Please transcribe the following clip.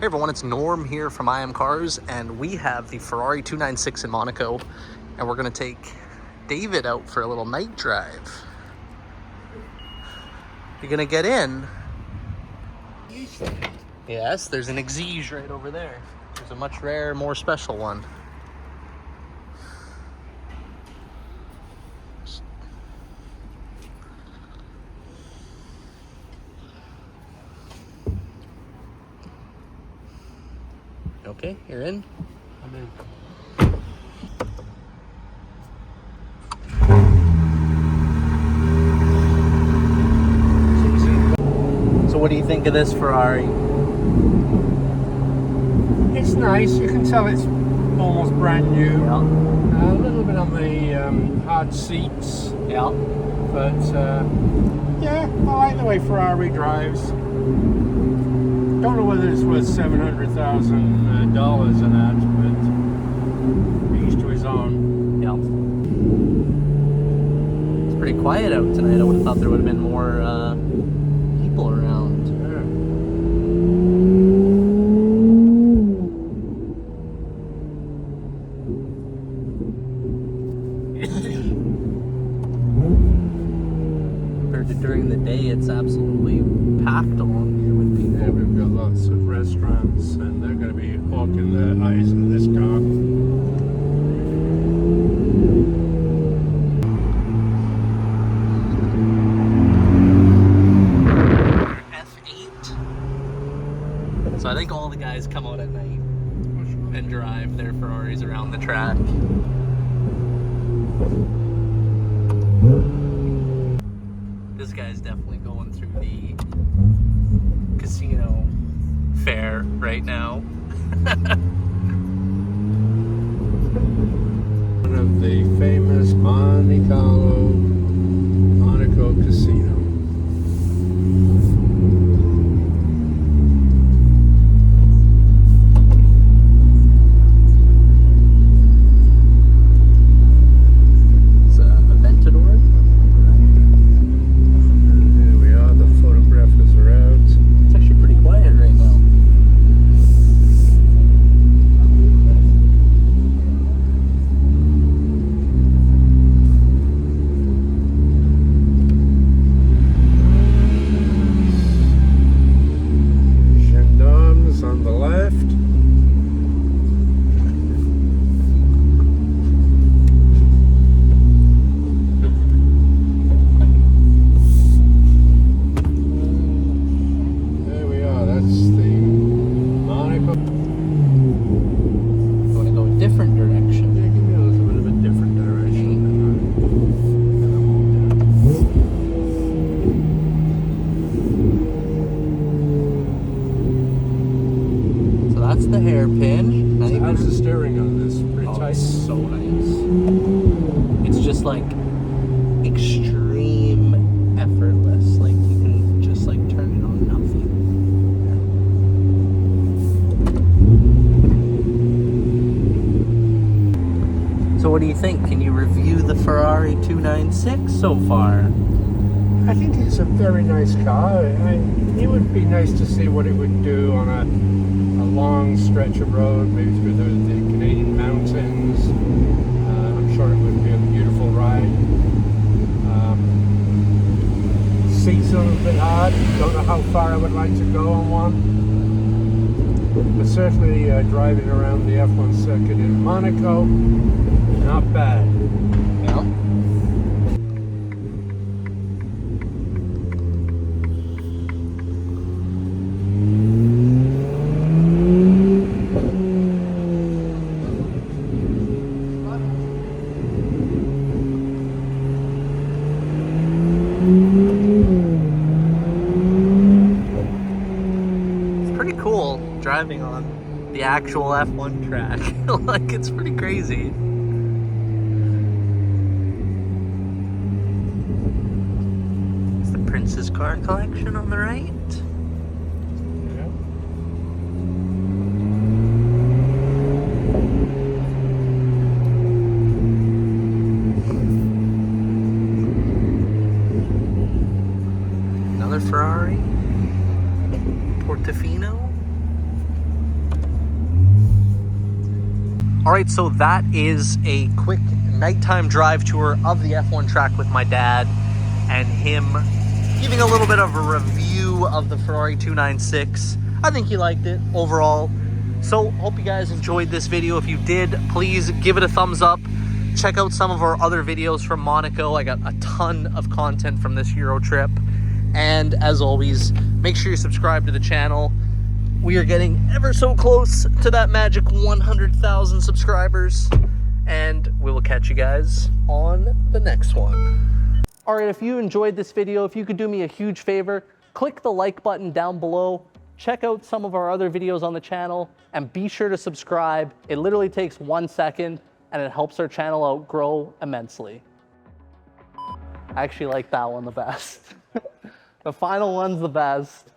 Hey everyone, it's Norm here from IMCARS, and we have the Ferrari 296 in Monaco, and we're going to take David out for a little night drive. You're going to get in. Yes, there's an Exige right over there. There's a much rarer, more special one. Okay, you're in. I'm in. So what do you think of this Ferrari? It's nice. You can tell it's almost brand new. Yeah. A little bit on the hard seats. Yeah. But yeah, I like the way Ferrari drives. Don't know whether it's worth $700,000 or that, but each to his own. Yeah. It's pretty quiet out tonight. I would have thought there would have been more people around. Compared to during the day, it's absolutely packed along here with people. Yeah, we've got lots of restaurants, and they're going to be hawking their eyes in this car. F8. So I think all the guys come out at night and drive their Ferraris around the track. This guy's definitely going through the casino fair right now. One of the famous Monaco casino. It's a Aventador. Here we are, the photographers are out. It's actually pretty quiet right now. Gendarmes on the left. There we are, that's the Monaco. You want to go a different direction. Yeah, give me a little bit of a different direction. So that's the hairpin. Not even- How's the steering on this? Pretty Oh, tight. it's so nice. It's just like extreme effortless. Like you can just like turn it on nothing. So what do you think? Can you review the Ferrari 296 so far? I think it's a very nice car. It would be nice to see what it would do on a long stretch of road, maybe through the Canadian mountains. I'm sure it would be a beautiful ride. Seats are a little bit hard. Don't know how far I would like to go on one. But certainly driving around the F1 circuit in Monaco, not bad. Yeah. It's pretty cool driving on the actual F1 track. Like, it's pretty crazy. It's the Prince's car collection on the right. Another Ferrari. Portofino. All right, so that is a quick nighttime drive tour of the F1 track with my dad and him giving a little bit of a review of the Ferrari 296. I think he liked it overall. So hope you guys enjoyed this video. If you did, please give it a thumbs up. Check out some of our other videos from Monaco. I got a ton of content from this Euro trip. And as always, make sure you subscribe to the channel. We are getting ever so close to that magic 100,000 subscribers. And we will catch you guys on the next one. All right, if you enjoyed this video, if you could do me a huge favor, click the like button down below. Check out some of our other videos on the channel and be sure to subscribe. It literally takes 1 second and it helps our channel out grow immensely. I actually like that one the best. The final one's the best.